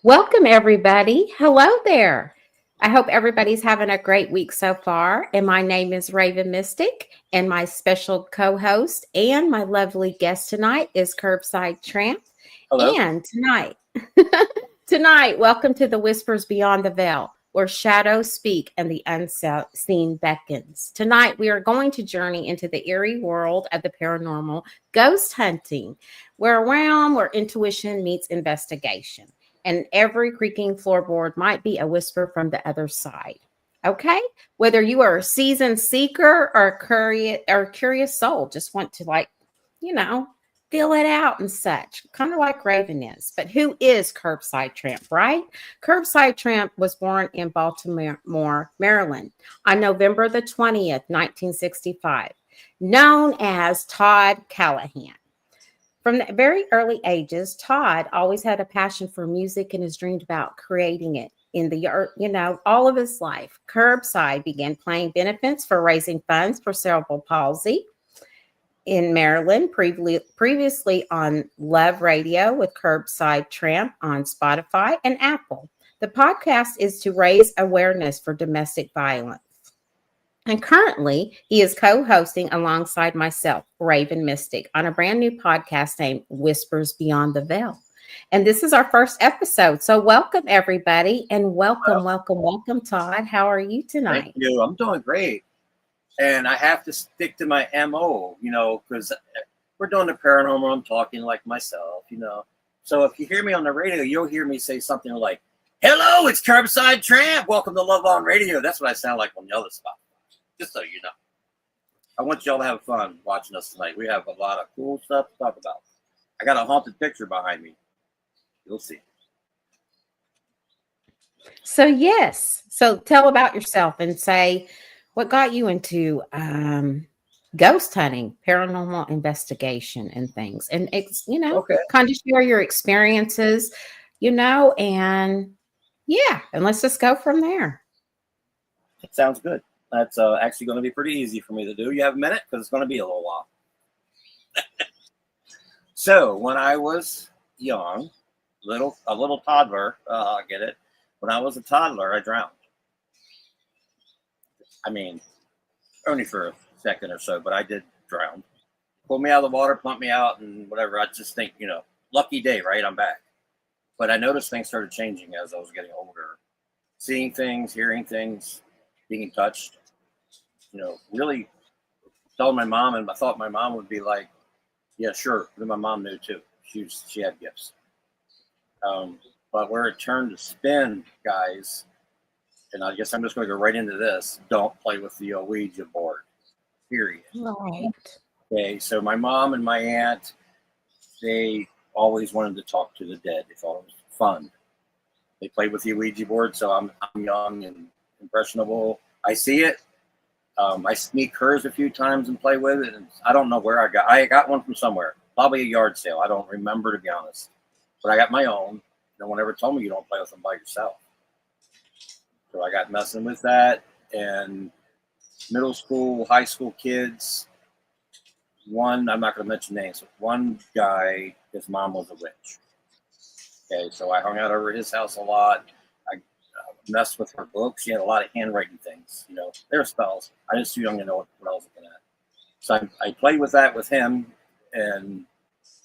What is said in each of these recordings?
Welcome, everybody. Hello there. I hope everybody's having a great week so far. And my name is Raven Mystic, and my special co host and my lovely guest tonight is Curbside Tramp. Hello. And tonight, welcome to the Whispers Beyond the Veil, where shadows speak and the unseen beckons. Tonight, we are going to journey into the eerie world of the paranormal, ghost hunting, where a realm where intuition meets investigation and every creaking floorboard might be a whisper from the other side. Okay? Whether you are a seasoned seeker or a curious soul, just want to you know, feel it out and such, kind of like Raven is. But who is Curbside Tramp, right? Curbside Tramp was born in Baltimore, Maryland on November the 20th, 1965, known as Todd Callahan. From the very early ages, Todd always had a passion for music and has dreamed about creating it in all of his life. Curbside began playing benefits for raising funds for cerebral palsy in Maryland, previously on Love Radio with Curbside Tramp on Spotify and Apple. The podcast is to raise awareness for domestic violence. And currently, he is co hosting alongside myself, Raven Mystic, on a brand new podcast named Whispers Beyond the Veil. And this is our first episode. So, welcome, everybody. And welcome, Todd. How are you tonight? Thank you. I'm doing great. And I have to stick to my MO, because we're doing the paranormal. I'm talking like myself, So, if you hear me on the radio, you'll hear me say something like, "Hello, it's Curbside Tramp. Welcome to Love on Radio." That's what I sound like on the other spot. Just so you know. I want y'all to have fun watching us tonight. We have a lot of cool stuff to talk about. I got a haunted picture behind me. You'll see. So, yes. So, tell about yourself and say what got you into ghost hunting, paranormal investigation, and things. And, Okay. kind of share your experiences, and yeah. And let's just go from there. It sounds good. That's actually going to be pretty easy for me to do. You have a minute? Because it's going to be a little while. So, when I was young, a little toddler, I get it. When I was a toddler, I drowned. I mean, only for a second or so, but I did drown. Pulled me out of the water, pumped me out, and whatever. I just think, lucky day, right? I'm back. But I noticed things started changing as I was getting older. Seeing things, hearing things, being touched. Really told my mom, and I thought my mom would be like, "Yeah, sure." But my mom knew too. She had gifts. But where it turned to spin, guys, and I guess I'm just going to go right into this. Don't play with the Ouija board. Period. Right. Okay. So my mom and my aunt, they always wanted to talk to the dead. They thought it was fun. They played with the Ouija board, so I'm young and impressionable. I see it. I sneak hers a few times and play with it, and I don't know where I got one from somewhere, probably a yard sale. I don't remember, to be honest, but I got my own. No one ever told me you don't play with them by yourself. So I got messing with that, and middle school, high school kids. One, I'm not going to mention names, but one guy, his mom was a witch. Okay, so I hung out over his house a lot. I messed with her books. She had a lot of handwriting things. They were spells. I was too young to know what I was looking at. So I played with that with him, and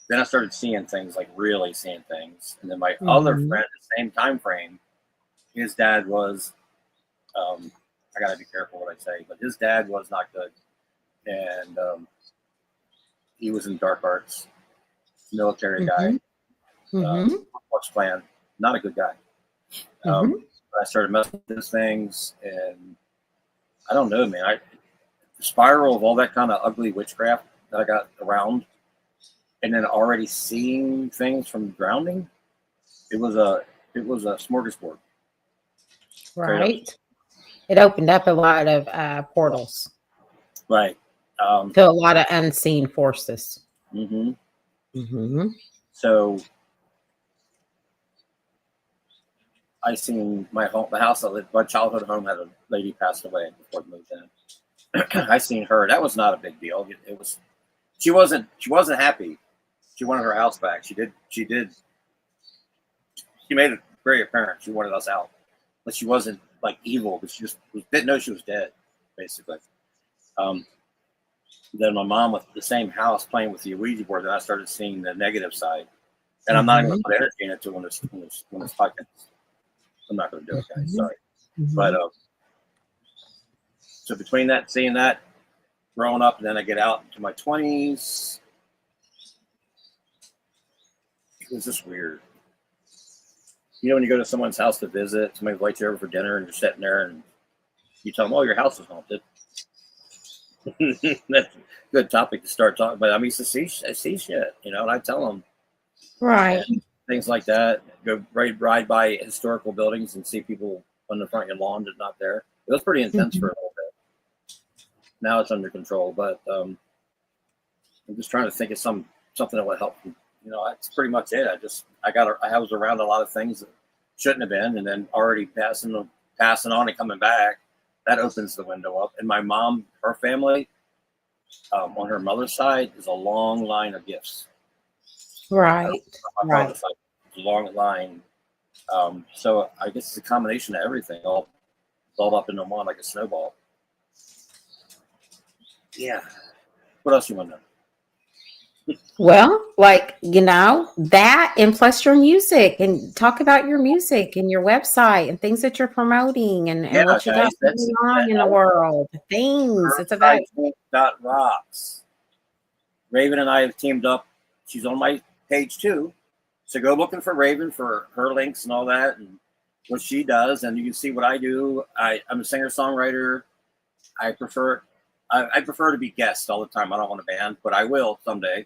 then I started seeing things, like really seeing things. And then my other friend, the same time frame, his dad was, I got to be careful what I say, but his dad was not good. And he was in dark arts, military guy, Force Plan, not a good guy. I started messing with these things, and I don't know, man. The spiral of all that kind of ugly witchcraft that I got around, and then already seeing things from drowning, it was a smorgasbord. Right. It opened up a lot of portals. Right. To a lot of unseen forces. So I seen my house I lived, my childhood home had a lady passed away before we moved in. I seen her. That was not a big deal. It was. She wasn't happy. She wanted her house back. She made a superior parent. She wanted us out, but she wasn't like evil, but she just didn't know she was dead, basically. Then my mom with the same house playing with the Ouija board, then I started seeing the negative side. And I'm not going to put energy in it when it's podcast. I'm not going to do it, guys. Sorry. But so between that, seeing that, growing up, and then I get out into my 20s, it was just weird. You know, when you go to someone's house to visit, somebody invites you over for dinner, and you're sitting there, and you tell them, "Oh, your house is haunted." That's a good topic to start talking about. I used to see shit, you know, and I tell them, right, things like that. Go ride by historical buildings and see people on the front of your lawn that's not there. It was pretty intense for a little bit. Now it's under control, but I'm just trying to think of something that would help. You know, that's pretty much it. I was around a lot of things that shouldn't have been, and then already passing on and coming back. That opens the window up. And my mom, her family, on her mother's side, is a long line of gifts. Right. My father's side, it's a long line. So I guess it's a combination of everything, all up into one like a snowball. Yeah. What else you want to know? Well, like, you know, that, and plus your music, and talk about your music and your website and things that you're promoting and what you got going on in the world. Things. It's about rocks. Raven and I have teamed up. She's on my page too. So go looking for Raven for her links and all that and what she does. And you can see what I do. I'm a singer-songwriter. I prefer to be guest all the time. I don't want a band, but I will someday.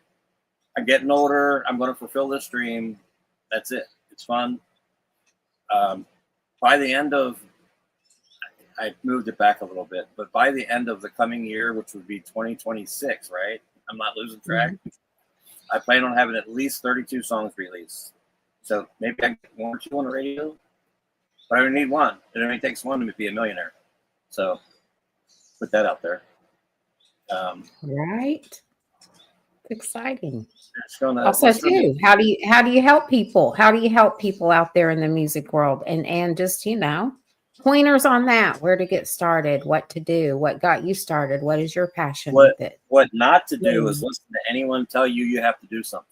I'm getting older. I'm going to fulfill this dream. That's it. It's fun. By the end of, I moved it back a little bit, but by the end of the coming year, which would be 2026, right? I'm not losing track. I plan on having at least 32 songs released. So maybe I get 1 or 2 on the radio, but I only need 1. It only takes 1 to be a millionaire. So put that out there. Right. Exciting. Gonna, also too, how do you help people? How do you help people out there in the music world? And just, you know, pointers on that, where to get started, what to do, what got you started, what is your passion with it? What not to do is listen to anyone tell you have to do something.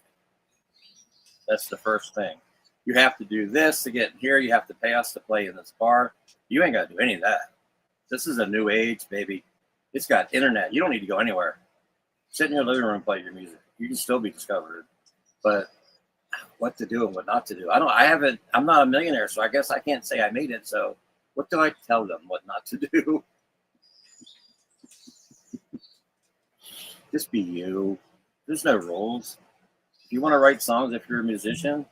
That's the first thing. You have to do this to get here. You have to pay us to play in this bar. You ain't got to do any of that. This is a new age, baby. It's got internet. You don't need to go anywhere. Sit in your living room and play your music. You can still be discovered. But what to do and what not to do. I'm not a millionaire, so I guess I can't say I made it. So what do I tell them what not to do? Just be you. There's no rules. If you want to write songs, if you're a musician,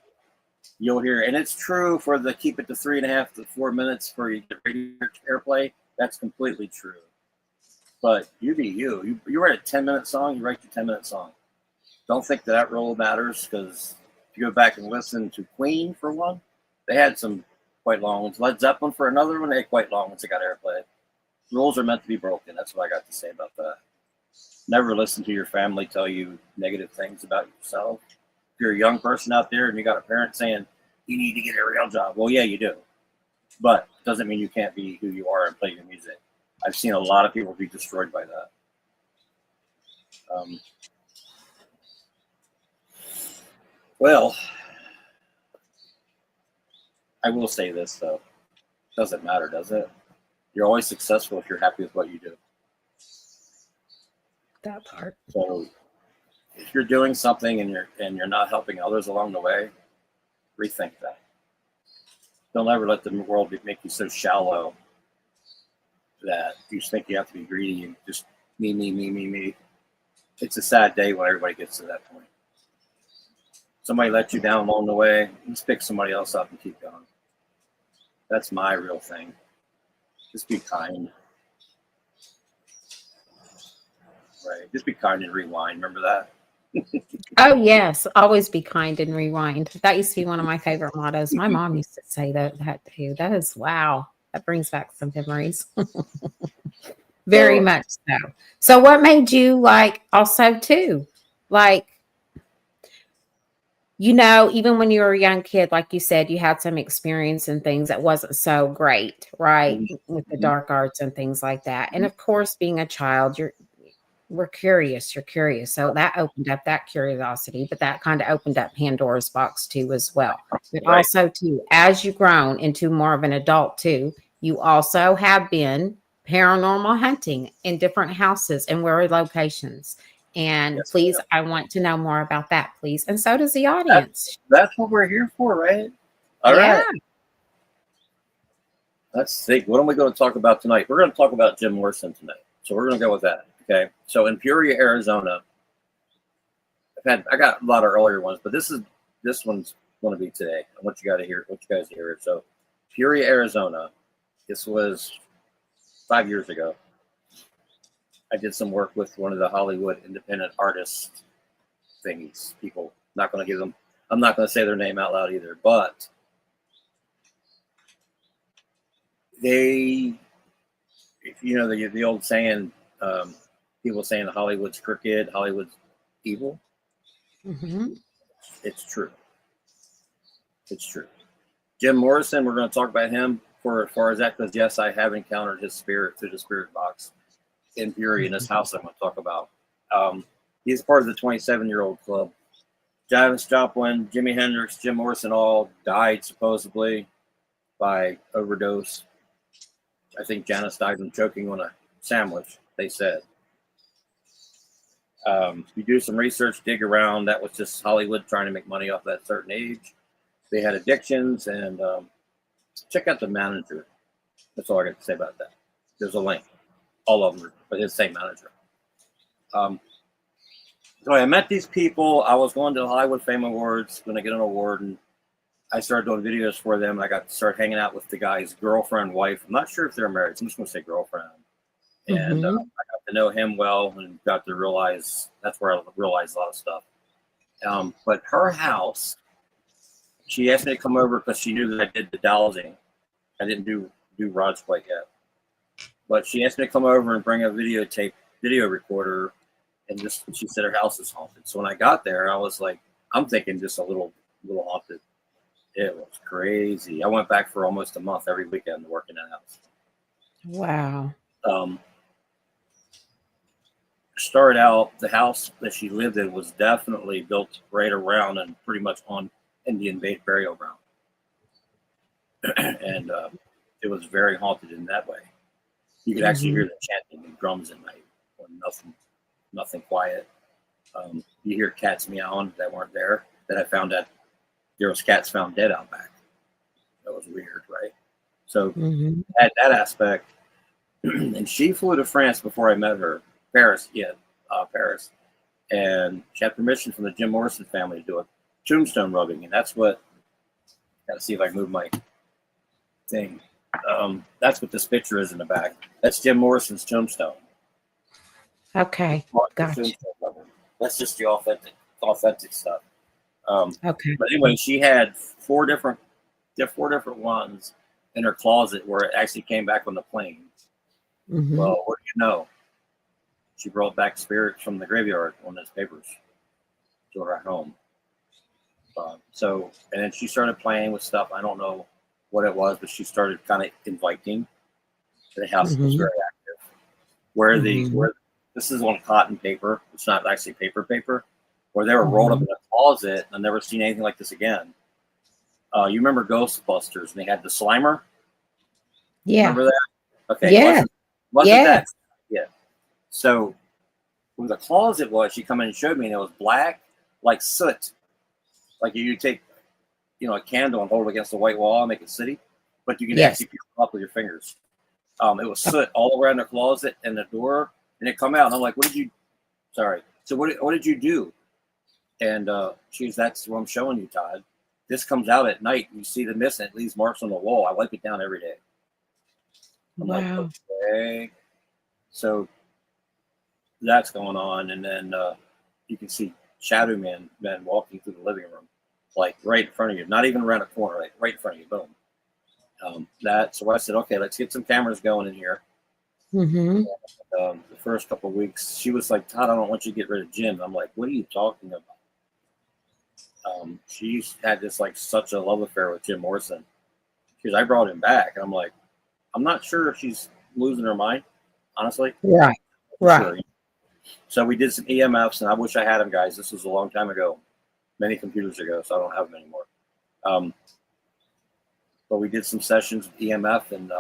you'll hear, and it's true for the keep it to 3.5 to 4 minutes for your radio airplay. That's completely true. But you be you. You write a 10-minute song, you write your 10-minute song. Don't think that rule matters, because if you go back and listen to Queen for one, they had some quite long ones. Led Zeppelin for another one, they had quite long ones that got airplay. Rules are meant to be broken. That's what I got to say about that. Never listen to your family tell you negative things about yourself. If you're a young person out there and you got a parent saying, you need to get a real job. Well, yeah, you do. But it doesn't mean you can't be who you are and play your music. I've seen a lot of people be destroyed by that. Well, I will say this, though. Doesn't matter, does it? You're always successful if you're happy with what you do. That part. So if you're doing something and you're not helping others along the way, rethink that. Don't ever let the world make you so shallow that you think you have to be greedy and just me. It's a sad day when everybody gets to that point. Somebody let you down along the way, just pick somebody else up and keep going. That's my real thing. Just be kind. Right. Just be kind and rewind. Remember that? Oh, yes. Always be kind and rewind. That used to be one of my favorite mottos. My mom used to say that too. That is, wow. That brings back some memories. Very much so. So what made you, like, also too, like, You know, even when you were a young kid, like you said, you had some experience in things that wasn't so great, right? With the Mhm. dark arts and things like that. And Mhm. of course, being a child, we're curious. You're curious. So that opened up that curiosity, but that kind of opened up Pandora's box too, as well. But Right. also, too, as you've grown into more of an adult, too, you also have been paranormal hunting in different houses and where locations. And Yes. please, I want to know more about that, please. And so does the That's audience. that's what we're here for, right? All Yeah. right. Let's think. What am we going to talk about tonight? We're going to talk about Jim Morrison tonight. So we're going to go with that. Okay. So in Peoria, Arizona, I got a lot of earlier ones, but this one's going to be today. I want you guys to hear it. So Peoria, Arizona. This was 5 years ago. I did some work with one of the Hollywood independent artist thingies. People, not going to give them. I'm not going to say their name out loud either, but they, you know, the old saying, people saying Hollywood's crooked, Hollywood's evil. Hmm. It's true. It's true. Jim Morrison, we're going to talk about him for as far as that, because yes, I have encountered his spirit through the spirit box in Peoria in this house I'm going to talk about. He's part of the 27-year-old club. Janis Joplin, Jimi Hendrix, Jim Morrison all died supposedly by overdose. I think Janis died from choking on a sandwich, they said. You do some research, dig around. That was just Hollywood trying to make money off that certain age. They had addictions, and check out the manager. That's all I got to say about that. There's a link. All of them are but his same manager. So I met these people. I was going to the Hollywood Fame Awards, going to get an award, and I started doing videos for them. I got to start hanging out with the guy's girlfriend, wife. I'm not sure if they're married. So I'm just going to say girlfriend. And I Hmm. got to know him well and got to realize that's where I realized a lot of stuff. But her house, she asked me to come over because she knew that I did the dowsing. I didn't do rods quite yet, but she asked me to come over and bring a video recorder, and just she said her house is haunted. So when I got there, I was like, I'm thinking just a little haunted. It was crazy. I went back for almost a month every weekend to work in that house. Wow. Um, Started out, the house that she lived in was definitely built right around and pretty much on Indian burial ground, and it was very haunted in that way. You could actually Hmm. hear the chanting and drums at night when nothing quiet. You hear cats meowing that weren't there. That I found that there was cats found dead out back. That was weird, right? So Hmm. at that aspect, and she flew to France before I met her, Paris, Paris, and she had permission from the Jim Morrison family to do a tombstone rubbing, and that's what. Got to see if I can move my thing. That's what this picture is in the back. That's Jim Morrison's tombstone. Okay. Gotcha. That's just the authentic stuff. Okay. But anyway, she had four different ones in her closet where it actually came back on the plane. Hmm. Well, what do you know? She brought back spirits from the graveyard on those papers to her home. And then she started playing with stuff. I don't know what it was, but she started kind of inviting. The house was Hmm. very active. Where Hmm. this is on cotton paper. It's not actually paper. Where they were rolled up Hmm. in a closet. I've never seen anything like this again. You remember Ghostbusters? And they had the Slimer. Yeah. Remember that? Okay, Yeah. wasn't that? Yes. Yeah. So when the closet was, she come in and showed me, and it was black, like soot. Like you take, a candle and hold it against the white wall and make it sooty, but you can Yes. actually peel it up with your fingers. It was soot all around the closet and the door, and it come out. And I'm like, "What did you? Sorry. So what did you do?" And that's what I'm showing you, Todd. This comes out at night. You see the mist, and it leaves marks on the wall. I wipe it down every day. I'm like, Wow. okay. So that's going on, and then you can see shadow men walking through the living room, like right in front of you, not even around a corner, like right in front of you. Boom. So I said, okay, let's get some cameras going in here. Hmm. The first couple of weeks, she was like, Todd, I don't want you to get rid of Jim. I'm like, what are you talking about? She's had this like such a love affair with Jim Morrison. Because I brought him back, and I'm like, I'm not sure if she's losing her mind, honestly. Right. Right. Sure. So we did some EMFs, and I wish I had them, guys. This was a long time ago, many computers ago, so I don't have them anymore. But we did some sessions with EMF, and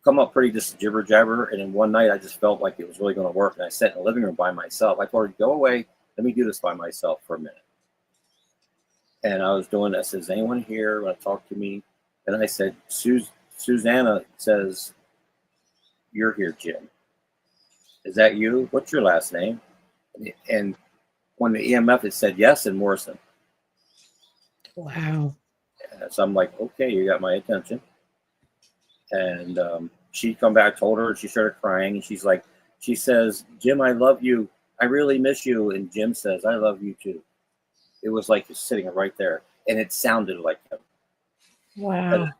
come up pretty just jibber jabber. And then one night I just felt like it was really going to work, and I sat in the living room by myself. I told her, go away, let me do this by myself for a minute. And I was doing this. Is anyone here want to talk to me? And I said, Susanna says, you're here, Jim. Is that you? What's your last name? And when the EMF, it said yes and Morrison. Wow. And so I'm like, okay, you got my attention. And she come back, told her, and she started crying. And she's like, she says, Jim, I love you. I really miss you. And Jim says, I love you too. It was like just sitting right there. And it sounded like him. Wow.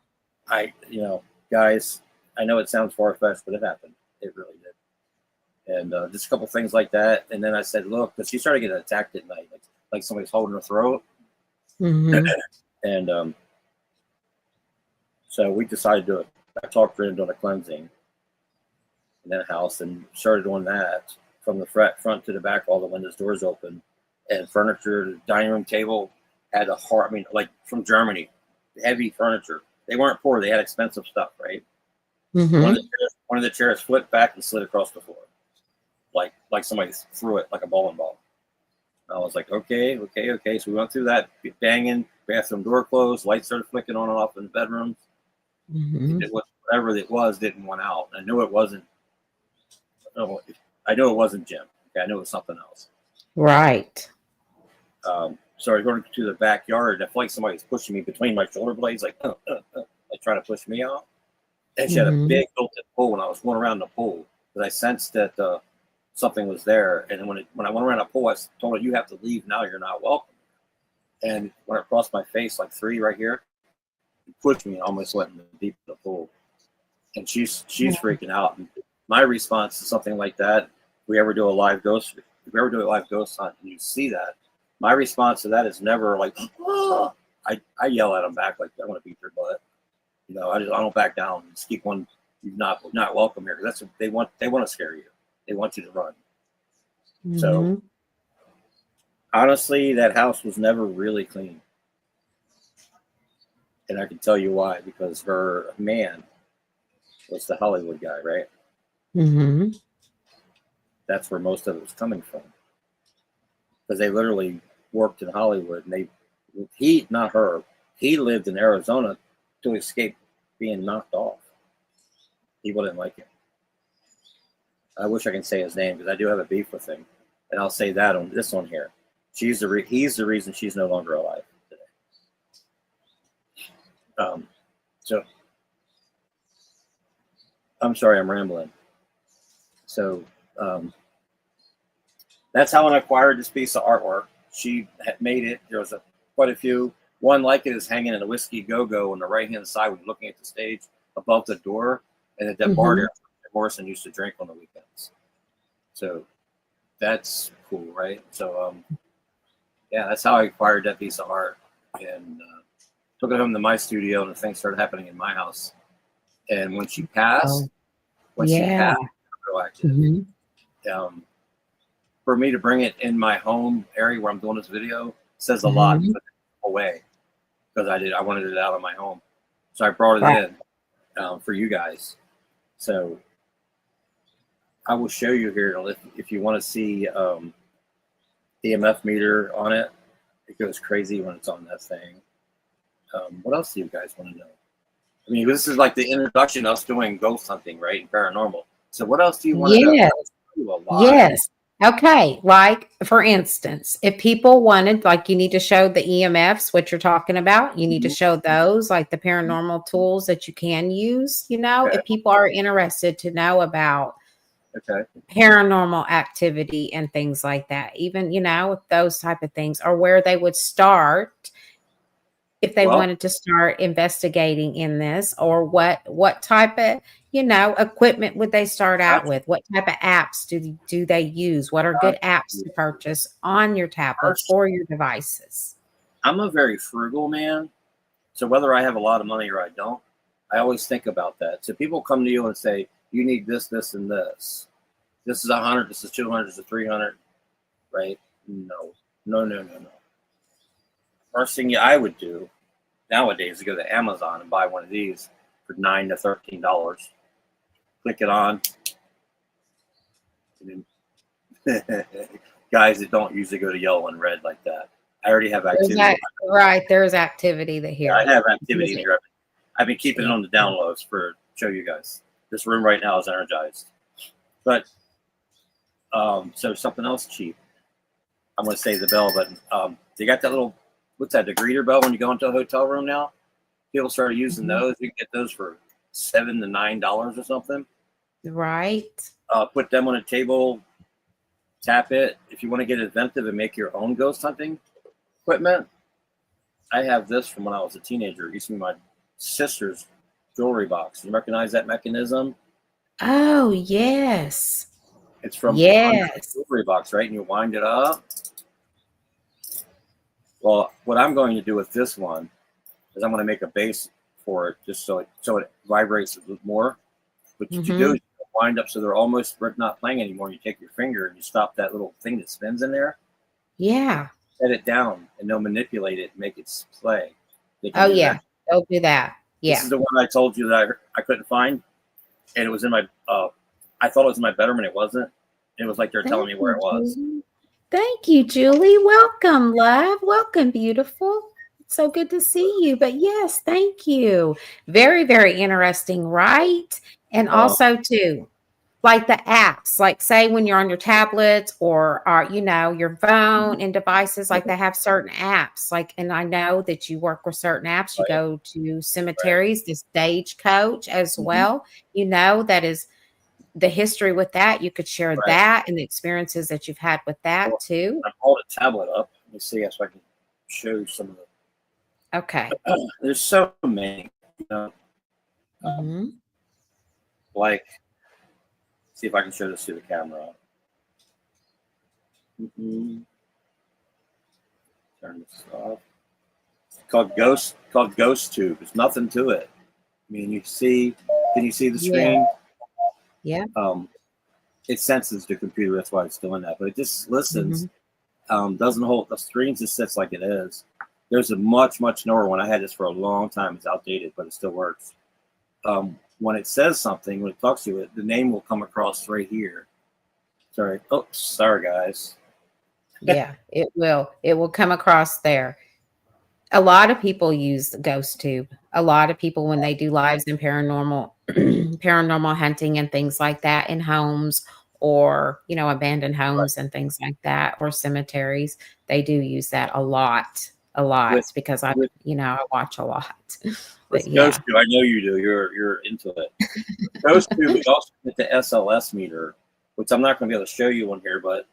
Guys, I know it sounds far-fetched, but it happened. It really did. And just a couple things like that. And then I said, look, because she started getting attacked at night, like somebody's holding her throat. Mm-hmm. And so we decided to do it. I talked her into a cleansing in that house and started doing that from the front to the back, all the windows, doors open, and furniture. The dining room table had like from Germany, heavy furniture. They weren't poor; they had expensive stuff, right? Mm-hmm. One of the chairs flipped back and slid across the floor, like somebody threw it like a bowling ball. I was like, okay. So we went through that, banging, bathroom door closed, lights started flicking on and off in the bedrooms. Mm-hmm. Whatever it was didn't want out. I knew it wasn't. I knew it wasn't Jim. Okay, I knew it was something else. Right. So I going to the backyard. I felt like somebody was pushing me between my shoulder blades, like trying to push me out. And she had a big built-in pool, and I was going around the pool because I sensed that something was there. And then when I went around the pool, I told her, "You have to leave now. You're not welcome." And when it crossed my face, like 3 right here, it pushed me and almost went in the deep of the pool. And she's freaking out. And my response to something like that, if we ever do a live ghost hunt, and you see that, my response to that is never like, oh. I yell at them back like, I want to beat your butt. I don't back down. Just keep one. You're not welcome here. That's what they want. They want to scare you. They want you to run. Mm-hmm. So honestly, that house was never really clean. And I can tell you why, because her man was the Hollywood guy, right? Mm-hmm. That's where most of it was coming from. Because they literally worked in Hollywood, and he, not her, he lived in Arizona to escape being knocked off. People didn't like him. I wish I can say his name because I do have a beef with him, and I'll say that on this one here. He's the reason she's no longer alive today. So I'm sorry, I'm rambling. So that's how I acquired this piece of artwork. She had made it. There was quite a few. One like it is hanging in a Whiskey Go-Go on the right-hand side when you're looking at the stage above the door, and at that bar there, Morrison used to drink on the weekends. So that's cool, right? So yeah, that's how I acquired that piece of art, and took it home to my studio, and things started happening in my house. And when she passed, for me to bring it in my home area where I'm doing this video says a lot away, because I wanted it out of my home. So I brought it in for you guys. So I will show you here if you want to see EMF meter on it. It goes crazy when it's on that thing. What else do you guys want to know? I mean, this is like the introduction of us doing ghost hunting, right? And paranormal. So what else do you want to know? Yes. Okay. Like, for instance, if people wanted, like, you need to show the EMFs, what you're talking about. You need to show those, like the paranormal tools that you can use, if people are interested to know about paranormal activity and things like that, even, those type of things, or where they would start if they wanted to start investigating in this, or what type of equipment would they start out That's with? What type of apps do they use? What are good apps to purchase on your tablets first. or your devices? I'm a very frugal man, so whether I have a lot of money or I don't, I always think about that. So people come to you and say, "You need this, this, and this. This is 100. This is 200. This is 300." Right? No, no, no, no, no. First thing I would do nowadays is go to Amazon and buy one of these for $9 to $13. Click it on. And then guys that don't usually go to yellow and red like that. I already have activity. Right, there's activity Yeah, I here. have activity here. I've been keeping it on the downloads for show you guys. This room right now is energized. But so something else cheap. I'm going to say the bell, but they got that little, what's that, the greeter bell when you go into a hotel room now? People started using those. You can get those for $7 to $9 or something. Right. Put them on a table, tap it. If you want to get inventive and make your own ghost hunting equipment, I have this from when I was a teenager. It used to be my sister's jewelry box. You recognize that mechanism? Oh, yes. It's from Yes. jewelry box, right? And you wind it up. Well, what I'm going to do with this one is I'm going to make a base for it just so it vibrates a little more. But what you do is you wind up so they're almost not playing anymore. You take your finger and you stop that little thing that spins in there. Yeah. Set it down and they'll manipulate it and make it play. Oh, yeah. They'll do that. Yeah. This is the one I told you that I couldn't find. And it was in my, I thought it was in my bedroom and it wasn't. It was like they're telling me where it was. Thank you, Julie. Welcome, love. Welcome, beautiful. It's so good to see you. But yes, thank you. Very, very interesting, right? And also, too, like the apps, like say when you're on your tablets or your phone and devices, like they have certain apps. Like, and I know that you work with certain apps. You go to cemeteries, the Stagecoach as well. That is the history with that. You could share that and the experiences that you've had with that too. I pulled a tablet up. Let me see if I can show you some of the. Okay. There's so many. Like, see if I can show this to the camera. Turn this off. It's called Ghost Tube. There's nothing to it. I mean, can you see the screen? Yeah. It senses the computer. That's why it's doing that. But it just listens. Doesn't hold the screen. Just sits like it is. There's a much newer one. I had this for a long time. It's outdated, but it still works. When it says something, when it talks to you, the name will come across right here. Sorry. Oh, sorry, guys. Yeah, it will. It will come across there. A lot of people use the Ghost Tube. A lot of people, when they do lives in paranormal hunting and things like that in homes or, abandoned homes and things like that, or cemeteries, they do use that a lot because I watch a lot. But Ghost Tube, I know you do. You're into it. Ghost Tube, we also get the SLS meter, which I'm not going to be able to show you on here, but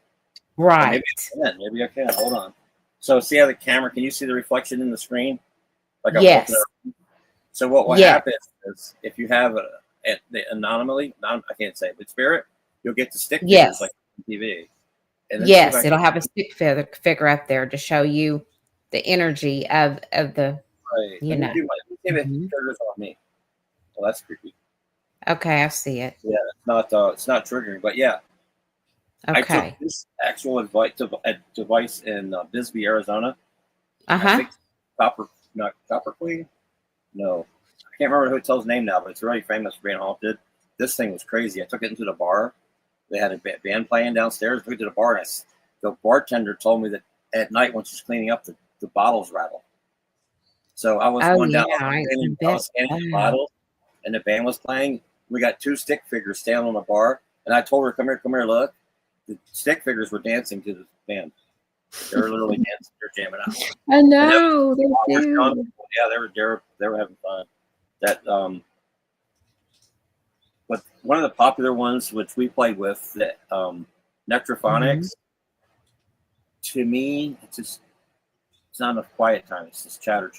right. Maybe I can. Hold on. So see how the camera? Can you see the reflection in the screen? Like yes. So what will happen is if you have the anomaly, I can't say it, but spirit, you'll get the stick figures like on TV. And yes, it'll have a stick figure up there to show you the energy of the. Right. Let me see if it triggers on me. Well, that's creepy. Okay, I see it. Yeah, it's not triggering, but yeah. Okay. I took this actual device in Bisbee, Arizona. I think Copper Queen. No, I can't remember the hotel's name now, but it's really famous for being haunted. This thing was crazy. I took it into the bar. They had a band playing downstairs. We took it to the bar, and the bartender told me that at night when she's cleaning up, the bottles rattle. So I was going down, I was scanning the bottles, and the band was playing. We got two stick figures standing on the bar, and I told her, "Come here, look." The stick figures were dancing to the band. They were literally dancing. They're jamming out. I know. Yeah, they were having fun. That but one of the popular ones which we played with, that Nectrophonics. To me, it's not enough quiet time. It's just chatter.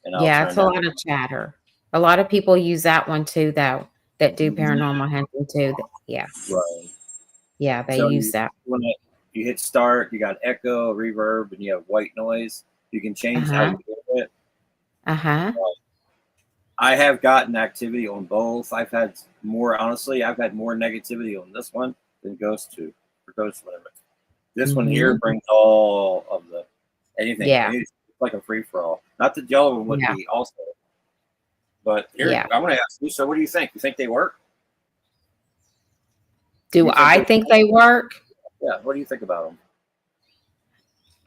And it's a lot of chatter. A lot of people use that one too, though, that do Mhm. paranormal hunting too. Yeah, Right. yeah, they So use that. when you hit start, you got echo, reverb, and you have white noise. You can change how Uh-huh. you hear it. Uh-huh. I have gotten activity on both. Honestly, I've had more negativity on this one than Ghost 2 or Ghost whatever. This one here Mm-hmm. brings all of the anything. Yeah. It's like a free for all. Not that the other one would Yeah. be also, but here Yeah. I want to ask you. So, what do you think? You think they work? Do You think I they? think they work? Yeah. What do you think about them?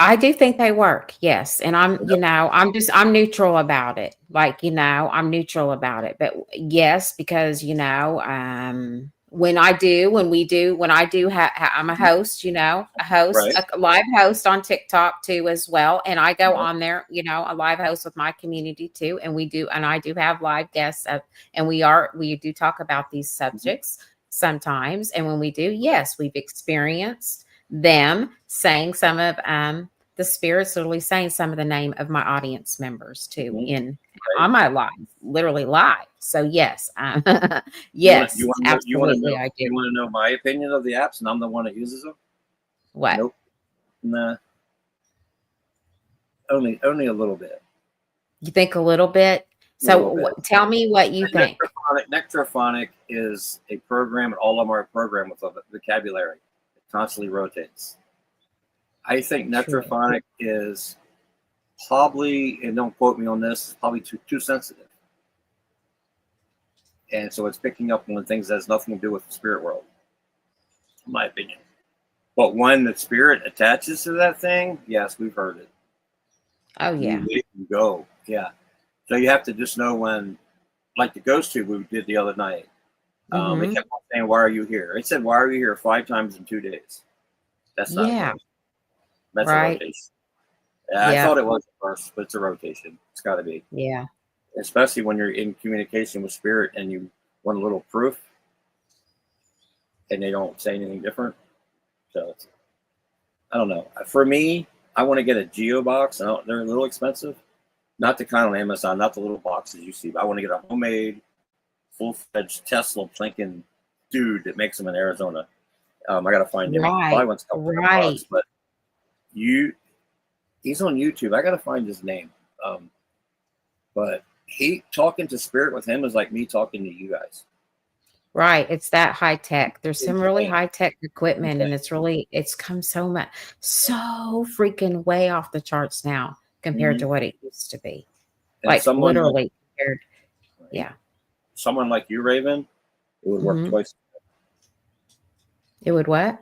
I do think they work, yes. And I'm, Yep. I'm neutral about it. Like, I'm neutral about it. But yes, because, when I do I'm a host, Right. a live host on TikTok too, as well. And I go Right. on there, a live host with my community too. And I do have live guests and we do talk about these Mhm. subjects sometimes. And when we do, yes, we've experienced them saying some of the spirits literally saying some of the name of my audience members too Mhm. in Right. on my live, literally live. So yes, You want to you yes, want to know you want to absolutely, know I do. you want to know my opinion of the apps, and I'm the one that uses them. What? Nope. Nah. Only a little bit. You think a little bit? A little So bit. tell me what you think. Nectrophonic is a program, and all of them are a program with a vocabulary. It constantly rotates. I think True. Nectrophonic is probably, and don't quote me on this, probably too sensitive. And so it's picking up on things that has nothing to do with the spirit world, in my opinion. But when the spirit attaches to that thing, yes, we've heard it. Oh yeah. You go. Yeah. So you have to just know when, like the ghost tube we did the other night. They Mm-hmm. kept on saying, "Why are you here?" It said, "Why are you here?" 5 times in 2 days. That's not a Yeah. ghost. That's a Right. rotation. Yeah, I Yeah. thought it was at first, but it's a rotation. It's got to be, Yeah. especially when you're in communication with spirit and you want a little proof, and they don't say anything different. So I don't know. For me, I want to get a Geo box. They're a little expensive. Not the kind on Amazon, not the little boxes you see. But I want to get a homemade, full-fledged Tesla plinking dude that makes them in Arizona. I got to find him. Probably Right. wants a couple Right. $100, but you he's on YouTube. I got to find his name. But he talking to spirit with him is like me talking to you guys. Right. It's that high tech. There's some really Insane. high tech equipment and Insane. it's come so freaking way off the charts now compared Mm-hmm. to what it used to be. And Like literally compared. Yeah. someone like you, Raven, it would work Hmm. twice. It would what?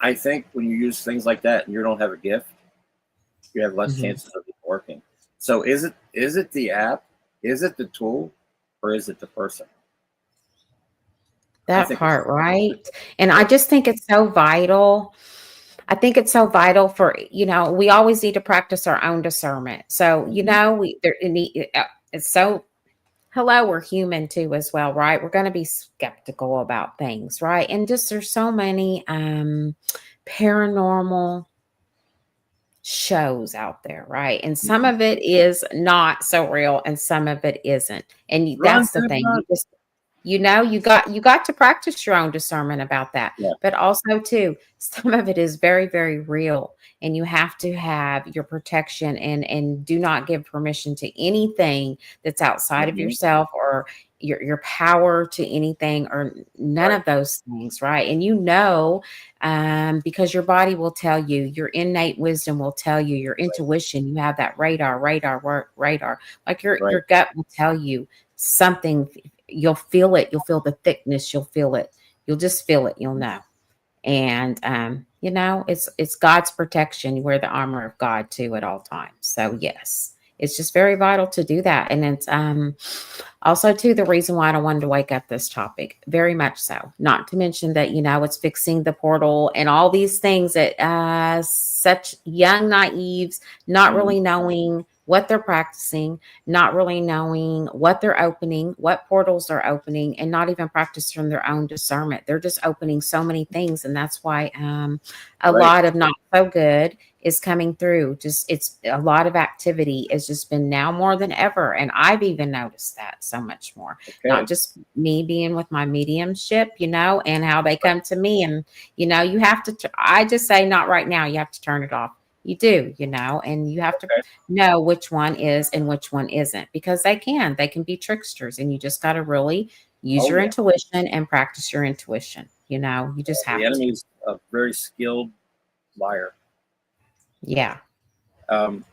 I think when you use things like that and you don't have a gift, you have less Hmm. chances of it working. So is it the app? Is it the tool? Or is it the person? I That think it's part, right? And I yeah. just think it's so vital. I think it's so vital for, we always need to practice our own discernment. So, Mm-hmm. it's so, hello, we're human too, as well, right? We're going to be skeptical about things, right? And just there's so many paranormal shows out there, right? And some Mm-hmm. of it is not so real and some of it isn't. And Run, that's the Pip, thing. run. You got to practice your own discernment about that. Yeah. But also too, some of it is very, very real. And you have to have your protection and do not give permission to anything that's outside of Mm-hmm. yourself or your power to anything or none Right. of those things, right? And because your body will tell you, your innate wisdom will tell you, your Right. intuition, you have that radar. Like Right. your gut will tell you something. You'll feel it. You'll feel the thickness. You'll feel it. You'll just feel it. You'll know. And it's God's protection. You wear the armor of God too at all times. So yes, it's just very vital to do that. And it's also too the reason why I wanted to wake up this topic. Very much so. Not to mention that it's fixing the portal and all these things that such young naives, not Mm-hmm. really knowing what they're practicing, not really knowing what they're opening, what portals they're opening, and not even practicing their own discernment. They're just opening so many things. And that's why a Right. lot of not so good is coming through. Just it's a lot of activity has just been now more than ever. And I've even noticed that so much more. Not Okay. just me being with my mediumship, and how they come to me. And, you have to, I just say, not right now. You have to turn it off. You do, and you have to Okay. know which one is and which one isn't, because they can be tricksters, and you just got to really use Oh your yeah. intuition and practice your intuition. You just The have to. enemy's a very skilled liar. Yeah.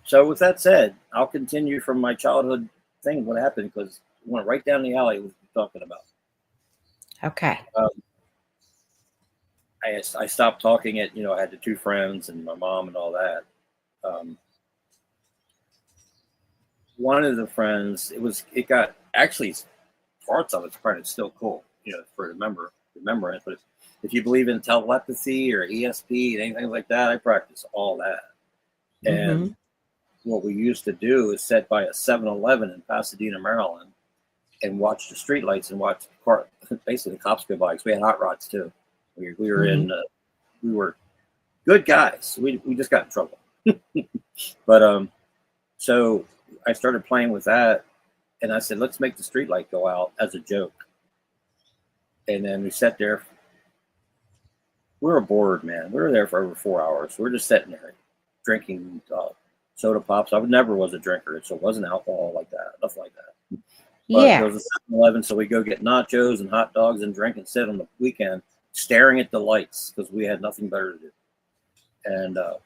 So with that said, I'll continue from my childhood thing. What happened? Because it went right down the alley we were talking about. Okay. Um, I stopped talking at, I had the two friends and my mom and all that. Um, one of the friends, it got actually parts of it's part it's still cool, for remember it. But if you believe in telepathy or ESP and anything like that, I practice all that. Mm-hmm. And what we used to do is sit by a 7-Eleven in Pasadena, Maryland, and watch the streetlights and watch basically the cops go by, because we had hot rods too. We were Mm-hmm. in we were good guys. We just got in trouble. But so I started playing with that, and I said, let's make the streetlight go out as a joke. And then we sat there. We were bored, man. We were there for over 4 hours. We were just sitting there drinking soda pops. I never was a drinker, so it wasn't alcohol like that, nothing like that. But there Yeah. was a 7-Eleven, so we go get nachos and hot dogs and drink and sit on the weekend staring at the lights because we had nothing better to do. And the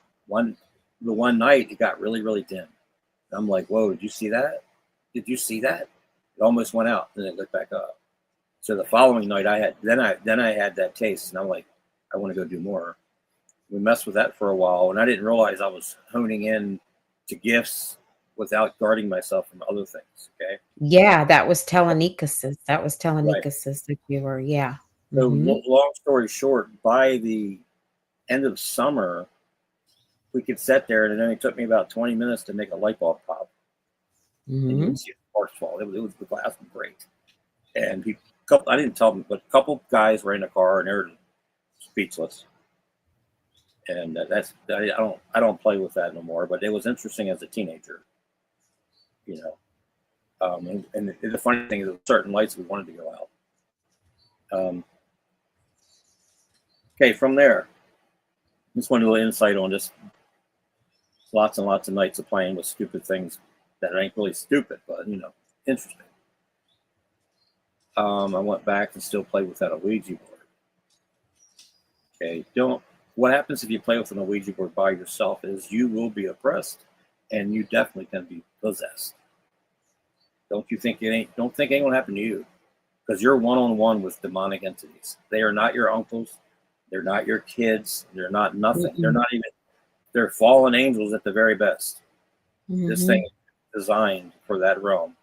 one night it got really, really dim. I'm like, whoa, did you see that? Did you see that? It almost went out, and then it lit back up. So the following night I had that taste, and I'm like, I want to go do more. We messed with that for a while, and I didn't realize I was honing in to gifts without guarding myself from other things. Okay. Yeah. That was telenesis. Right. That you were. Yeah. So Mm-hmm. long story short, by the end of summer, we could sit there, and it only took me about 20 minutes to make a light bulb pop, and you Mm-hmm. would see the sparks fall. It was the glass was great, and I didn't tell them, but a couple guys were in a car and they were speechless. And I don't play with that no more. But it was interesting as a teenager, you know. And the funny thing is, there were certain lights we wanted to go out. Okay, from there, just one little insight on just lots and lots of nights of playing with stupid things that ain't really stupid, but interesting. I went back and still play with that Ouija board. Okay, don't. What happens if you play with an Ouija board by yourself is you will be oppressed, and you definitely can be possessed. Don't you think it ain't? Don't think ain't gonna happen to you, because you're one on one with demonic entities. They are not your uncles. They're not your kids. They're not nothing. They're Mm-mm. not even. They're fallen angels at the very best. This thing Mm-hmm. is designed for that realm.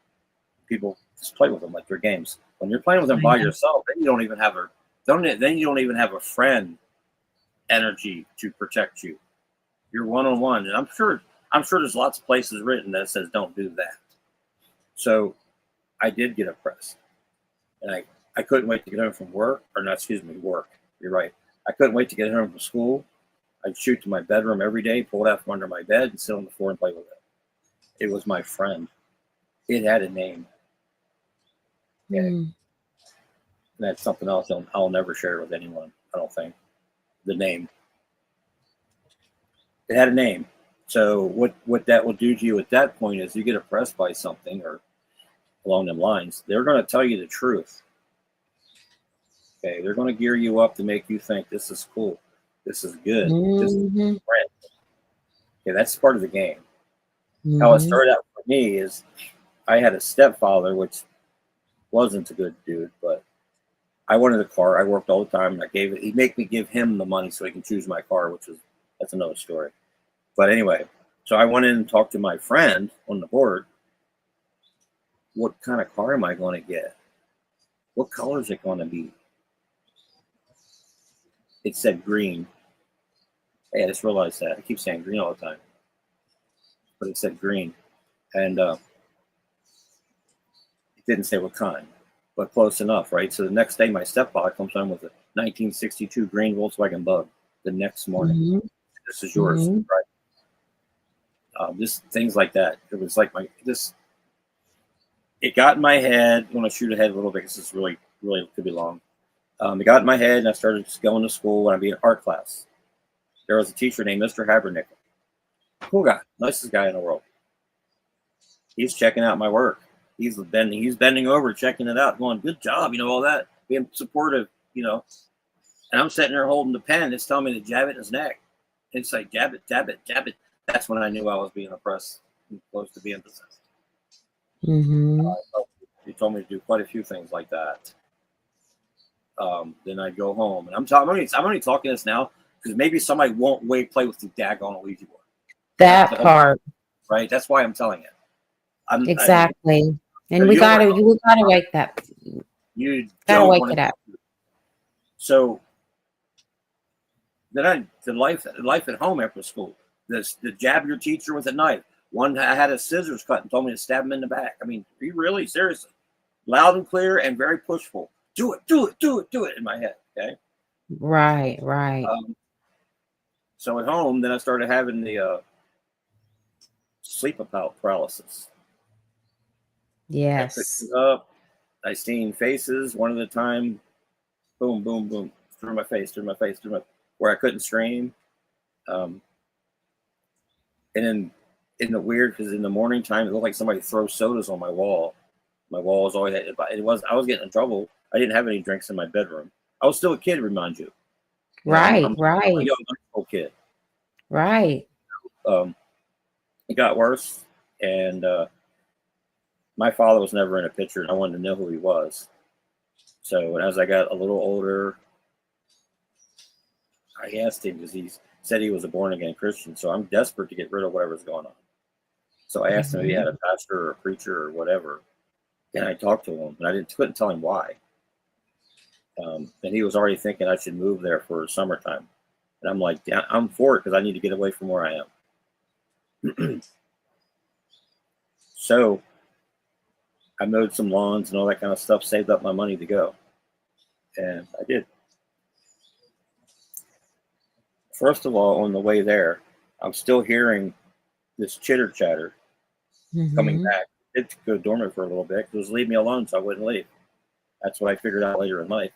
People just play with them like they're games. When you're playing with them I by know. yourself, then you don't even have a. Then you don't even have a friend energy to protect you. You're one on one, and I'm sure there's lots of places written that says don't do that. So I did get oppressed, and I couldn't wait to get home from work, or not, excuse me, work. You're right. I couldn't wait to get home from school. I'd shoot to my bedroom every day, pull it out from under my bed, and sit on the floor and play with it. It was my friend. It had a name. Okay, and Mm. that's something else I'll never share with anyone. I don't think the name. It had a name. So what that will do to you at that point is you get oppressed by something or along them lines. They're going to tell you the truth. Okay, they're going to gear you up to make you think this is cool, this is good, this is Mm-hmm. friend. Okay, that's part of the game. How it Mm-hmm. started out for me is I had a stepfather, which wasn't a good dude, but I wanted a car. I worked all the time, and he'd make me give him the money so he can choose my car, that's another story. But anyway, so I went in and talked to my friend on the board. What kind of car am I going to get? What color is it going to be? It said green. Hey, I just realized that. I keep saying green all the time, but it said green. And it didn't say what kind, but close enough, right? So the next day, my stepfather comes home with a 1962 green Volkswagen Bug. The next morning, Mhm. this is yours, Mhm. right? Just things like that. It was like this. It got in my head. I want to shoot ahead a little bit because this really, really could be long. It got in my head, and I started going to school when I'd be in art class. There was a teacher named Mr. Habernickel. Cool guy, nicest guy in the world. He's checking out my work. He's bending over, checking it out, going, "Good job," all that, being supportive. And I'm sitting there holding the pen. It's telling me to jab it in his neck. It's like jab it, jab it, jab it. That's when I knew I was being oppressed and close to being possessed. Mhm. He told me to do quite a few things like that. Then I'd go home, and I'm only talking this now because maybe somebody won't play with the daggone Ouija board. That's That the whole part. right. That's why I'm telling it. I mean, Exactly. so And we gotta wake that. you Gotta don't wake want it to. up. So then the life at home after school. The jab your teacher with a knife. One I had a scissors cut and told me to stab him in the back. I mean, be really seriously, loud and clear and very pushful. Do it, do it, do it, do it in my head. Okay. Right, right. So at home, then I started having the sleep paralysis. I picked Yes. it up. I seen faces one at a time. Boom, boom, boom, through my face, where I couldn't scream. Um, and then in the weird, because in the morning time, it looked like somebody throws sodas on my wall. My wall was always I was getting in trouble. I didn't have any drinks in my bedroom. I was still a kid, remind you. Right, I'm a right, young high school kid. right. Um, it got worse, and my father was never in a picture, and I wanted to know who he was. So as I got a little older, I asked him because he said he was a born again Christian. So I'm desperate to get rid of whatever's going on. So I asked him if he had Mhm. a pastor or a preacher or whatever, and I talked to him, and I couldn't tell him why. And he was already thinking I should move there for summertime, and I'm like, yeah, I'm for it because I need to get away from where I am. So I mowed some lawns and all that kind of stuff, saved up my money to go, and I did. First of all, on the way there, I'm still hearing this chitter chatter coming Mhm. back. It go dormant for a little bit. It was leave me alone, so I wouldn't leave. That's what I figured out later in life.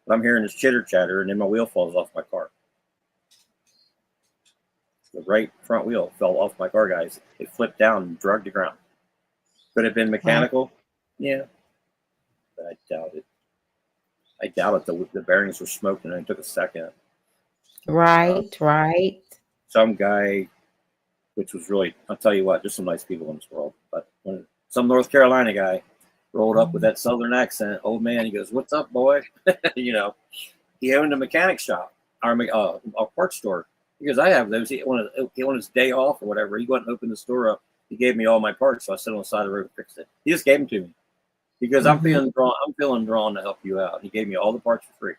But I'm hearing this chitter chatter, and then my wheel falls off my car. The right front wheel fell off my car, guys. It flipped down and dragged the ground. Could have been Wow. mechanical, yeah, but I doubt it. I doubt it. The bearings were smoked, and it took a second. Uh, Right, right. some guy, which was really, I'll tell you what, there's some nice people in this world, but when some North Carolina guy rolled up with Mhm. that Southern accent, old man, he goes, "What's up, boy?" you know, he owned a mechanic shop, or a parts store. He goes, "I have those." He on his day off or whatever, he went and opened the store up. He gave me all my parts, so I sit on the side of the road and fixed it. He just gave them to me because I'm Mhm. feeling drawn. I'm feeling drawn to help you out. He gave me all the parts for free,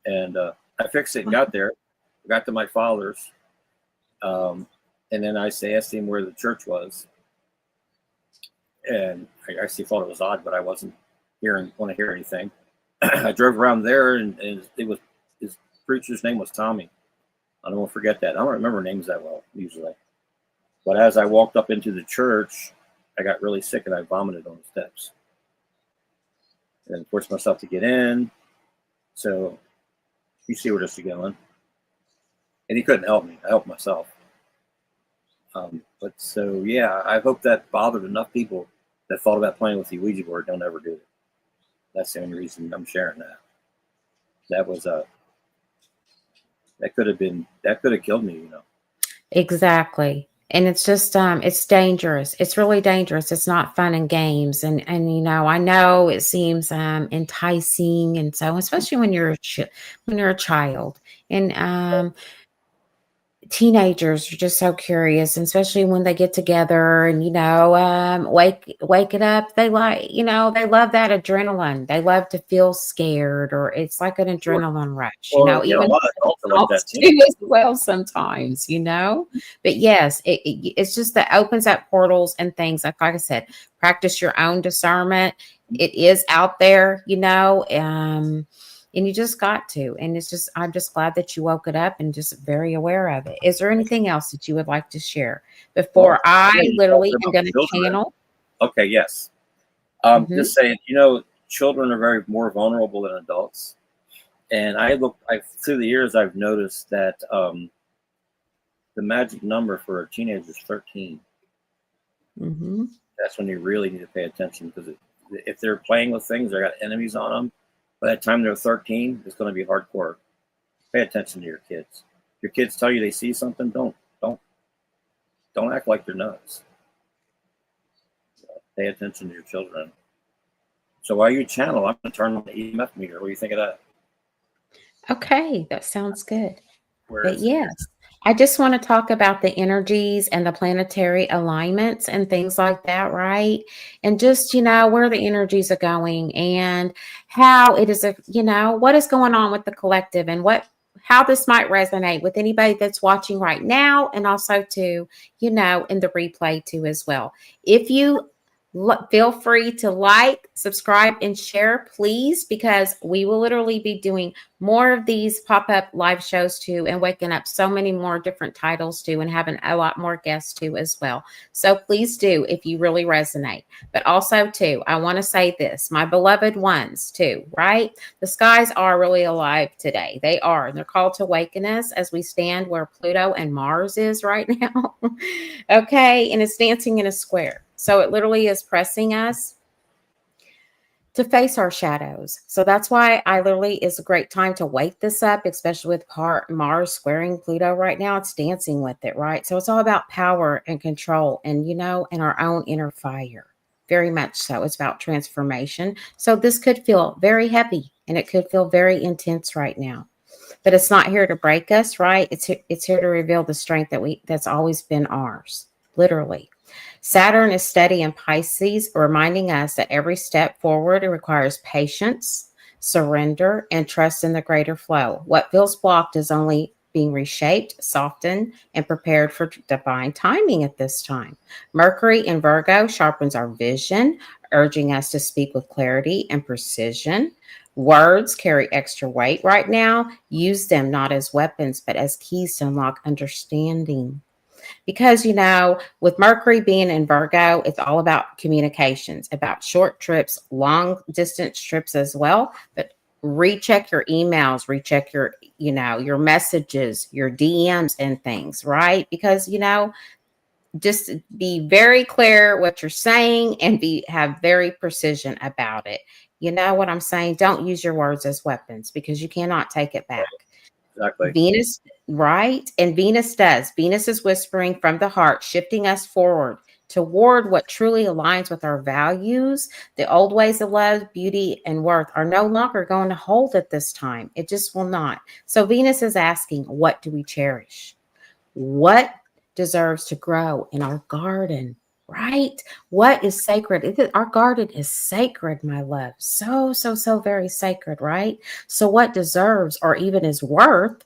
and I fixed it and got there. Got to my father's, um, and then I asked him where the church was, and I actually thought it was odd, but I wasn't want to hear anything. I drove around there, and it was his preacher's name was Tommy. I don't want to forget that. I don't remember names that well usually, but as I walked up into the church, I got really sick and I vomited on the steps, and then forced myself to get in. So you see where this is going. And he couldn't help me. I helped myself. But so yeah, I hope that bothered enough people that thought about playing with the Ouija board. Don't ever do it. That's the only reason I'm sharing that. That was that could have killed me. Exactly. And it's just it's dangerous. It's really dangerous. It's not fun and games. And I know it seems enticing, and so especially when you're a child. And teenagers are just so curious, and especially when they get together and wake it up. They they love that adrenaline. They love to feel scared, or it's like an Sure. adrenaline rush. Well, a Even lot of adults are like that adults too. do as well sometimes. But yes, it's just that opens up portals and things. Like I said, practice your own discernment. It is out there, and you just got to. And I'm just glad that you woke it up and just very aware of it. Is there anything else that you would like to share Well, before I you literally talked am about going to children. channel? Okay, yes. Hmm. Just saying, children are very more vulnerable than adults. And through the years, I've noticed that the magic number for a teenager is 13. Hmm. That's when you really need to pay attention, because if they're playing with things, they got enemies on them. By the time they're 13, it's going to be hardcore. Pay attention to your kids. If your kids tell you they see something, don't act like they're nuts. Pay attention to your children. So while you channel, I'm going to turn on the EMF meter. What do you think of that? Okay, that sounds good. Where But is it? yes, I just want to talk about the energies and the planetary alignments and things like that, right? And just, where the energies are going and how it is, what is going on with the collective and how this might resonate with anybody that's watching right now, and also too, in the replay too as well. If you feel free to like, subscribe, and share, please, because we will literally be doing more of these pop-up live shows too, and waking up so many more different titles too, and having a lot more guests too as well. So please do, if you really resonate. But also too, I want to say this, my beloved ones too, right? The skies are really alive today. They are, and they're called to awaken us as we stand where Pluto and Mars is right now. Okay, and it's dancing in a square. So it literally is pressing us to face our shadows. So that's why I literally is a great time to wake this up, especially with Mars squaring Pluto right now. It's dancing with it, right? So it's all about power and control and, and our own inner fire. Very much so. It's about transformation. So this could feel very heavy and it could feel very intense right now. But it's not here to break us, right? It's here to reveal the strength that's always been ours, literally. Saturn is steady in Pisces, reminding us that every step forward requires patience, surrender, and trust in the greater flow. What feels blocked is only being reshaped, softened, and prepared for divine timing at this time. Mercury in Virgo sharpens our vision, urging us to speak with clarity and precision. Words carry extra weight right now. Use them not as weapons, but as keys to unlock understanding. Because, with Mercury being in Virgo, it's all about communications, about short trips, long distance trips as well. But recheck your emails, recheck your messages, your DMs and things, right? Because, just be very clear what you're saying and have very precision about it. You know what I'm saying? Don't use your words as weapons because you cannot take it back. Exactly. Venus, right? And Venus does. Venus is whispering from the heart, shifting us forward toward what truly aligns with our values. The old ways of love, beauty, and worth are no longer going to hold at this time. It just will not. So Venus is asking, what do we cherish? What deserves to grow in our garden? Right? What is sacred? Our garden is sacred, my love. So, so, so very sacred, right? So, what deserves or even is worth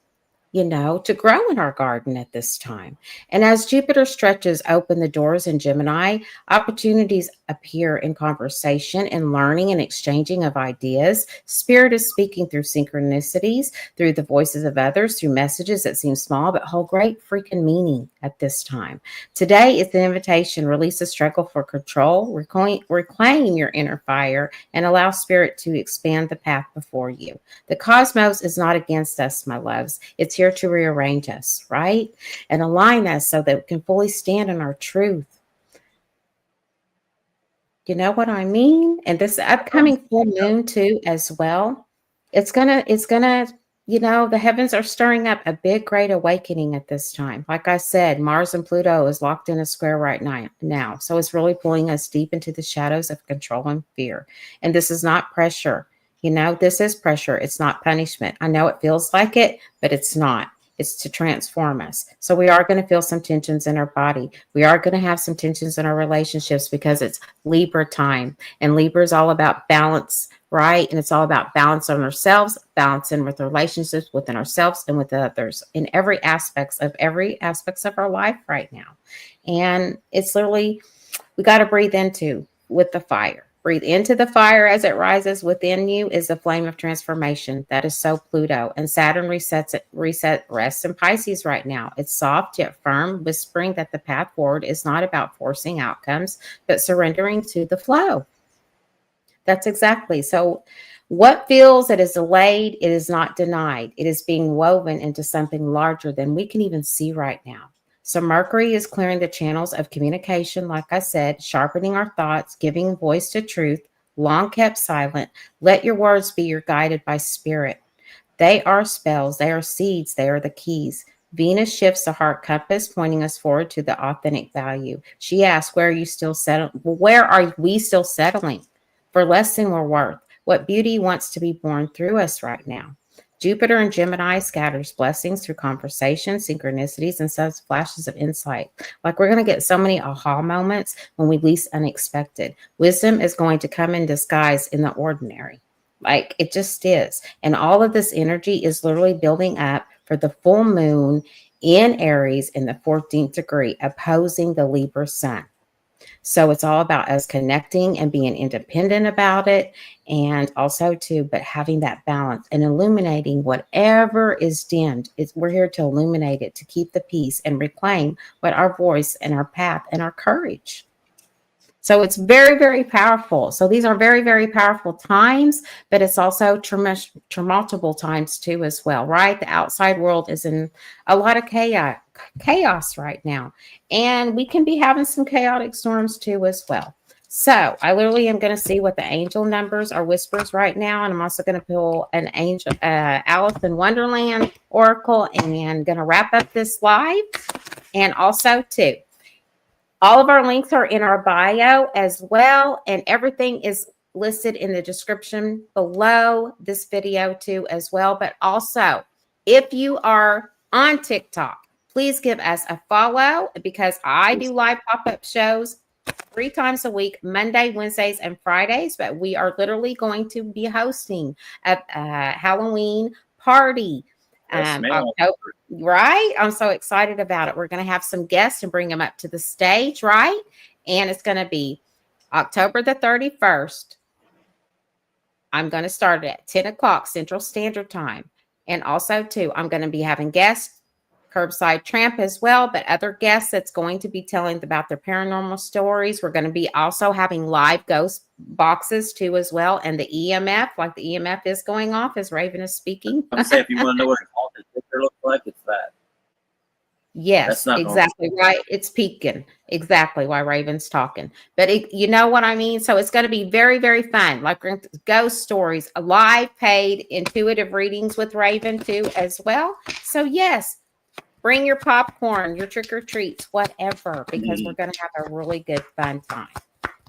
to grow in our garden at this time. And as Jupiter stretches open the doors in Gemini, opportunities appear in conversation and learning and exchanging of ideas. Spirit is speaking through synchronicities, through the voices of others, through messages that seem small but hold great freaking meaning at this time. Today is the invitation. Release the struggle for control, reclaim your inner fire, and allow Spirit to expand the path before you. The cosmos is not against us, my loves. It's here to rearrange us, right? And align us so that we can fully stand in our truth. You know what I mean? And this upcoming full moon too, as well. It's gonna, the heavens are stirring up a big, great awakening at this time. Like I said, Mars and Pluto is locked in a square right now. So it's really pulling us deep into the shadows of control and fear. And this is not pressure. This is pressure. It's not punishment. I know it feels like it, but it's not. It's to transform us. So we are going to feel some tensions in our body. We are going to have some tensions in our relationships because it's Libra time. And Libra is all about balance, right? And it's all about balance on ourselves, balancing with relationships within ourselves and with others in every aspects of our life right now. And it's literally, we got to breathe into with the fire. Breathe into the fire as it rises within you is the flame of transformation. That is so Pluto. And Saturn rests in Pisces right now. It's soft yet firm, whispering that the path forward is not about forcing outcomes, but surrendering to the flow. That's exactly. So what feels that is delayed, it is not denied. It is being woven into something larger than we can even see right now. So Mercury is clearing the channels of communication, like I said, sharpening our thoughts, giving voice to truth, long kept silent. Let your words be your guided by spirit. They are spells, they are seeds, they are the keys. Venus shifts the heart compass, pointing us forward to the authentic value. She asks, where are you still settling? Where are we still settling for less than we're worth? What beauty wants to be born through us right now? Jupiter and Gemini scatters blessings through conversation, synchronicities, and such flashes of insight. Like we're going to get so many aha moments when we least unexpected. Wisdom is going to come in disguise in the ordinary. Like it just is. And all of this energy is literally building up for the full moon in Aries in the 14th degree, opposing the Libra sun. So it's all about us connecting and being independent about it. And also but having that balance and illuminating whatever is dimmed. We're here to illuminate it, to keep the peace and reclaim what our voice and our path and our courage. So it's very, very powerful. So these are very, very powerful times, but it's also tumultuous times too as well, right? The outside world is in a lot of chaos right now. And we can be having some chaotic storms too as well. So I literally am going to see what the angel numbers are whispers right now. And I'm also going to pull an angel, Alice in Wonderland Oracle, and going to wrap up this live. And also too, all of our links are in our bio as well, and everything is listed in the description below this video too as well. But also, if you are on TikTok, please give us a follow because I do live pop-up shows 3 times a week, Monday, Wednesdays, and Fridays. But we are literally going to be hosting a Halloween party. October, right? I'm so excited about it. We're going to have some guests and bring them up to the stage, right? And it's going to be October the 31st. I'm going to start it at 10 o'clock Central Standard Time. And also, too, I'm going to be having guests, Curbside Tramp as well, but other guests that's going to be telling about their paranormal stories. We're going to be also having live ghost boxes too as well. And the EMF, like the EMF is going off as Raven is speaking. I'm saying if you want to know what a picture looks like, it's that. Yes, exactly right. It's peaking. Exactly why Raven's talking. But you know what I mean? So it's going to be very, very fun. Like ghost stories, live paid intuitive readings with Raven too as well. So yes, bring your popcorn, your trick or treats, whatever, because we're going to have a really good fun time.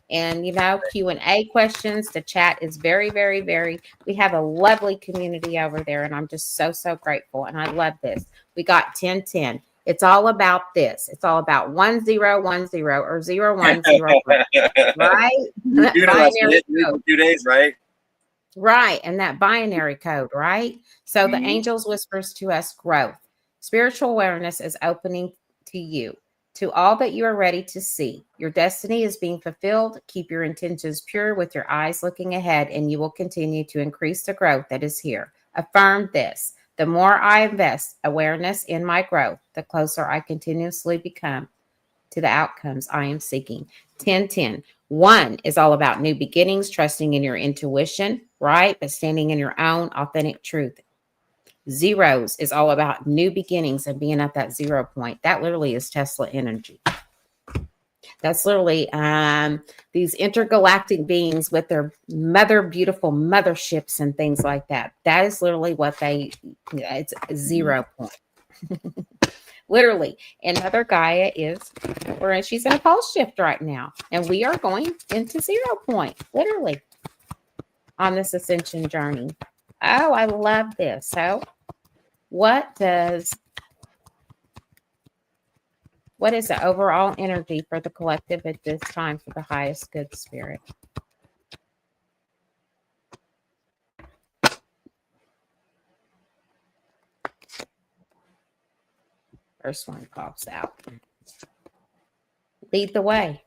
And, Q&A questions. The chat is very, very, very, we have a lovely community over there. And I'm just so, so grateful. And I love this. We got 1010. It's all about this. It's all about 1010 or 0101, right? For 2 days, right? Right. And that binary code, right? So the angels whispers to us growth. Spiritual awareness is opening to you, to all that you are ready to see. Your destiny is being fulfilled. Keep your intentions pure with your eyes looking ahead, and you will continue to increase the growth that is here. Affirm this. The more I invest awareness in my growth, the closer I continuously become to the outcomes I am seeking. 1010. 1 is all about new beginnings, trusting in your intuition, right? But standing in your own authentic truth. Zeros is all about new beginnings and being at that 0 point. That literally is Tesla energy. That's literally these intergalactic beings with their beautiful motherships and things like that. That is literally what it's 0 point. Literally. And Mother Gaia she's in a pulse shift right now. And we are going into 0 point, literally, on this ascension journey. Oh, I love this. So what does What is the overall energy for the collective at this time for the highest good spirit? First one pops out. Lead the way.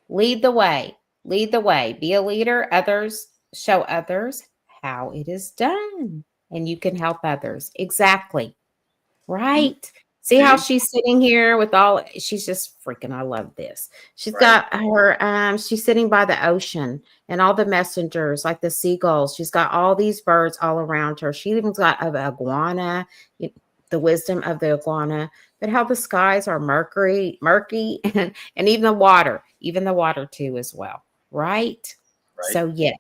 Lead the way. Lead the way. Be a leader. Others show others how it is done. And you can help others. Exactly. Right. See how she's sitting here with all, she's just freaking, I love this. She's got her, she's sitting by the ocean and all the messengers, like the seagulls. She's got all these birds all around her. She even got an iguana, the wisdom of the iguana, but how the skies are murky, and even the water too as well. Right. So yes.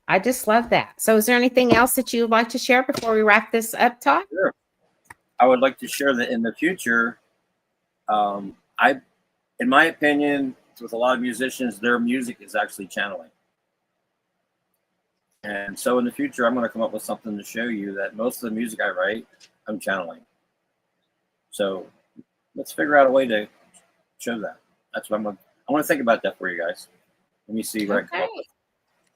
I just love that. So is there anything else that you would like to share before we wrap this up, Todd? Sure. I would like to share that in the future, in my opinion, with a lot of musicians, their music is actually channeling. And so in the future, I'm going to come up with something to show you that most of the music I write, I'm channeling. So let's figure out a way to show that. That's what I want to think about that for you guys. Let me see what I come up with.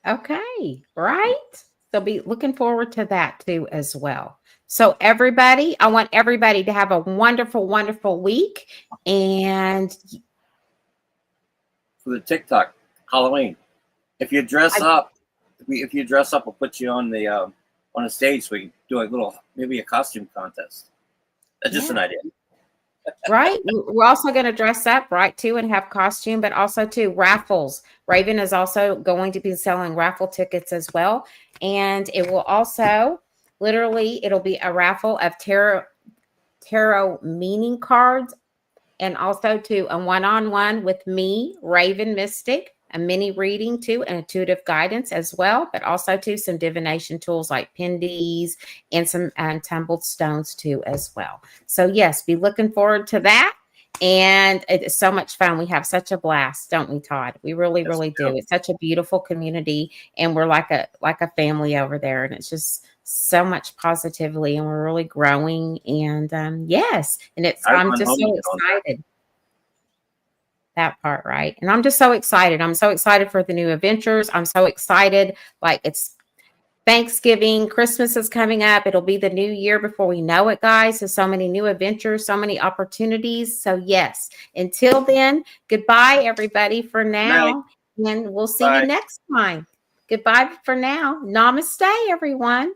Okay, right. So be looking forward to that too as well. So everybody, I want everybody to have a wonderful, wonderful week. And for the TikTok Halloween, if you dress up, we'll put you on the stage so we can do maybe a costume contest. That's just an idea. Right. We're also going to dress up, right, too, and have costume, but also too raffles. Raven is also going to be selling raffle tickets as well. And it will also it'll be a raffle of tarot meaning cards, and also too a one-on-one with me, Raven Mystic, a mini reading too, and intuitive guidance as well, but also too some divination tools like pindies and some tumbled stones too as well. So yes, be looking forward to that. And it's so much fun. We have such a blast, don't we, Todd? We really, really do. It's such a beautiful community, and we're like a family over there, and it's just so much positively, and we're really growing. And yes, and I'm just so excited. That part, right? And I'm just so excited. I'm so excited for the new adventures. I'm so excited. Like, it's Thanksgiving, Christmas is coming up. It'll be the new year before we know it, guys. There's so many new adventures, so many opportunities. So yes, until then, goodbye, everybody, for now. And we'll see you next time. Goodbye for now. Namaste, everyone.